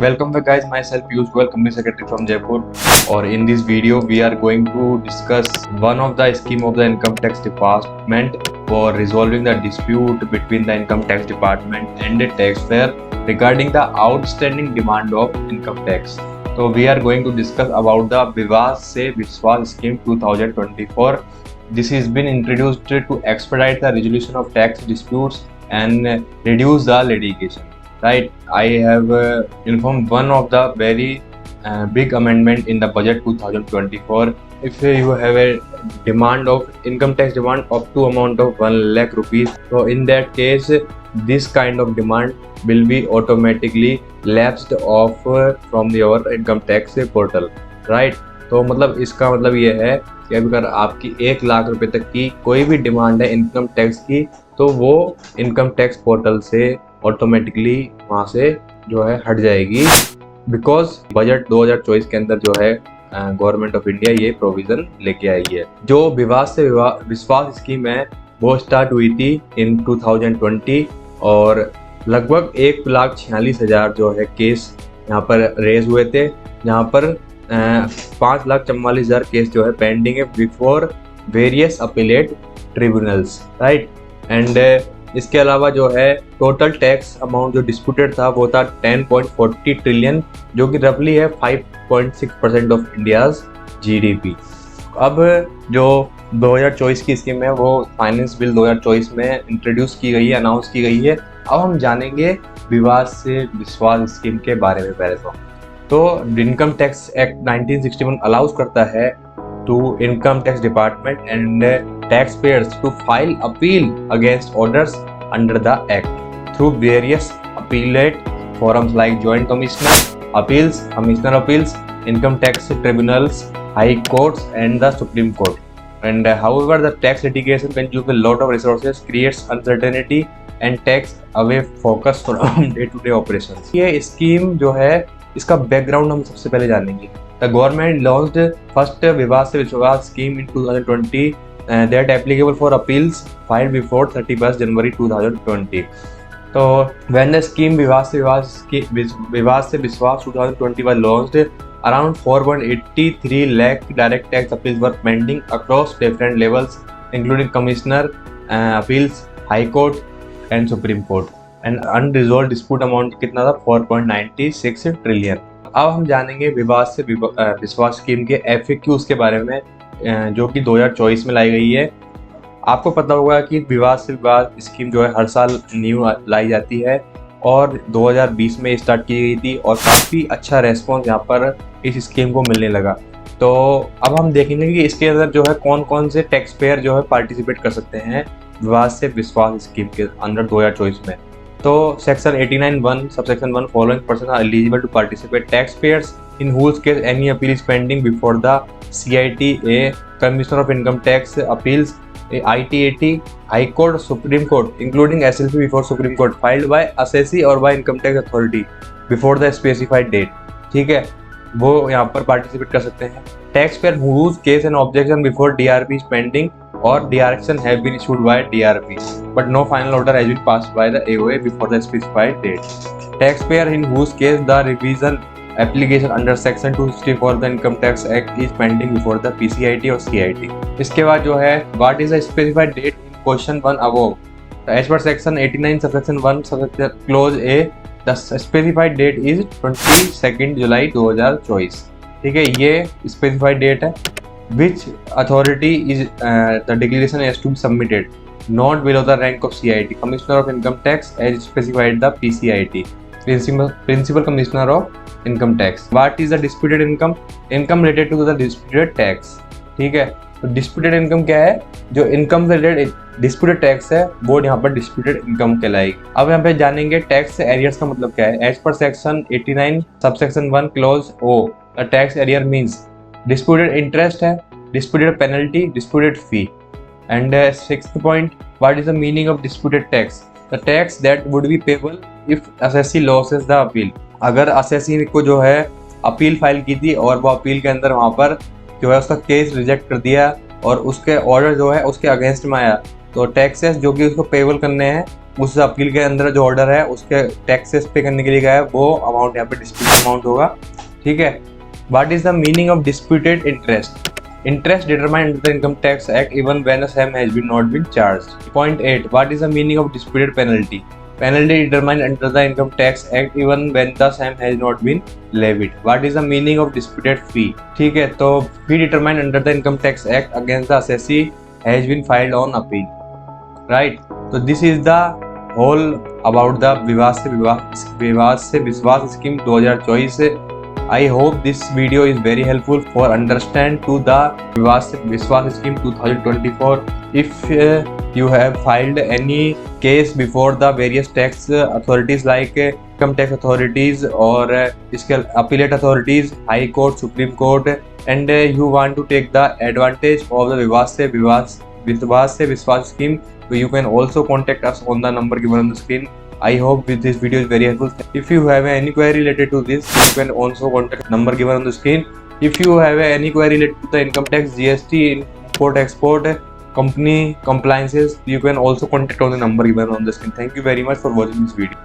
Welcome back guys, myself Piyush Goyal, Company Secretary from Jaipur. Or in this video we are going to discuss one of the scheme of the Income Tax Department for resolving the dispute between the Income Tax Department and the taxpayer regarding the outstanding demand of income tax. So we are going to discuss about the Vivad Se Vishwas Scheme 2024. This has been introduced to expedite the resolution of tax disputes and reduce the litigation. Right, I have informed one of the very big amendment in the budget 2024. If you have a demand of income tax demand up to amount of 1 lakh rupees, so in that case this kind of demand will be automatically lapsed off from your income tax portal. Right, तो मतलब इसका मतलब ये है कि अगर आपकी 1 लाख रुपए तक की कोई भी डिमांड है इनकम टैक्स की, तो वो इनकम टैक्स पोर्टल से ऑटोमेटिकली वहाँ से जो है हट जाएगी, बिकॉज बजट 2024 के अंदर जो है गवर्नमेंट ऑफ इंडिया ये प्रोविजन लेके आई है। जो विवाद से विश्वास स्कीम है वो स्टार्ट हुई थी इन 2020 और लगभग 1,46,000 जो है केस यहाँ पर रेज हुए थे, जहाँ पर 5,44,000 केस जो है पेंडिंग है before various appellate tribunals. Right, and इसके अलावा जो है टोटल टैक्स अमाउंट जो डिस्प्यूटेड था वो था 10.40 ट्रिलियन, जो कि रफली है 5.6% ऑफ इंडियाज जीडीपी। अब जो 2024 की स्कीम है वो फाइनेंस बिल 2024 में इंट्रोड्यूस की गई है, अनाउंस की गई है। अब हम जानेंगे विवाद से विश्वास स्कीम के बारे में। पहले तो इनकम टैक्स एक्ट 1961 अलाउज करता है to Income Tax Department and taxpayers to file appeal against orders under the Act through various appellate forums like Joint Commissioner Appeals, Commissioner Appeals, Income Tax Tribunals, High Courts and the Supreme Court. And however, the tax litigation consumes a lot of resources, creates uncertainty and takes away focus from day-to-day operations. ये scheme जो है इसका background हम सबसे पहले जानेंगे। The government launched first Vivad Se Vishwas scheme in 2020 that applicable for appeals filed before 31st January 2020. So when the scheme Vivad Se Vishwas 2020 was launched, around 4.83 lakh direct tax appeals were pending across different levels, including Commissioner Appeals, High Court and Supreme Court. And unresolved dispute amount कितना था 4.96 trillion. अब हम जानेंगे विवाद से विश्वास scheme के FAQs के बारे में, जो कि 2024 में लाई गई है। आपको पता होगा कि विवाद से विवाद स्कीम जो है हर साल न्यू लाई जाती है और 2020 में स्टार्ट की गई थी और काफ़ी अच्छा रेस्पॉन्स यहाँ पर इस स्कीम को मिलने लगा। तो अब हम देखेंगे कि इसके अंदर जो है कौन कौन से टैक्स पेयर जो है पार्टिसिपेट कर सकते हैं विवाद से विश्वास स्कीम के अंदर 2024 में। तो section 89(1) subsection 1 following person are eligible to participate tax payers in whose case any appeal is pending before the CIT, commissioner of income tax appeals, ITAT, high court, supreme court including SLP before supreme court filed by assessee और by income tax authority before the specified date. ठीक है, वो यहाँ पर participate कर सकते हैं। Tax payer whose case and objection before DRP is pending or direction have been issued by DRP, but no final order has been passed by the AOA before the specified date. Taxpayer in whose case the revision application under section 264 of the Income Tax Act is pending before the PCIT or CIT. इसके बाद जो है what is the specified date in question 1 above? As per section 89 subsection 1 subsection clause A, the specified date is 22nd July 2024. ठीक है, ये specified date है। Which authority is the declaration has to be submitted not below the rank of CIT, Commissioner of Income Tax as specified the PCIT, Principal Commissioner of Income Tax. What is the disputed income? Income related to the disputed tax. ठीक है, तो disputed income क्या है? जो income से related disputed tax है वो यहाँ पर disputed income कहलाएगी। अब यहाँ पे जानेंगे tax arrears का मतलब क्या है। As per section 89 subsection 1 clause O, a tax arrear means disputed interest है, disputed penalty, disputed fee. And sixth point, what is the meaning of disputed tax? The tax that would be payable if assessee loses the appeal. अगर assessee को जो है appeal file की थी और वो appeal के अंदर वहाँ पर जो है उसका केस रिजेक्ट कर दिया और उसके ऑर्डर जो है उसके अगेंस्ट में आया, तो टैक्सेस जो कि उसको पेबल करने हैं उस अपील के अंदर जो ऑर्डर है उसके टैक्सेस पे करने के लिए गया है वो अमाउंट यहाँ पे डिस्प्यूटेड अमाउंट होगा। ठीक है। What is the meaning of disputed interest? Interest determined under the Income Tax Act even when a sum has been not been charged. Point 8. What is the meaning of disputed penalty? Penalty determined under the Income Tax Act even when the sum has not been levied. What is the meaning of disputed fee? ठीक है, तो fee determined under the Income Tax Act against the assessee has been filed on appeal. Right? So this is the whole about the विवाद से विश्वास scheme 2024. I hope this video is very helpful for understand to the Vivad se Vishwas scheme 2024. If you have filed any case before the various tax authorities like income tax authorities or इसके appellate authorities, High Court, Supreme Court, and you want to take the advantage of the Vivad se Vishwas scheme, so you can also contact us on the number given on the screen. I hope this video is very helpful. If you have any query related to this, you can also contact number given on the screen. If you have any query related to the income tax, GST, import export, company compliances, you can also contact on the number given on the screen. Thank you very much for watching this video.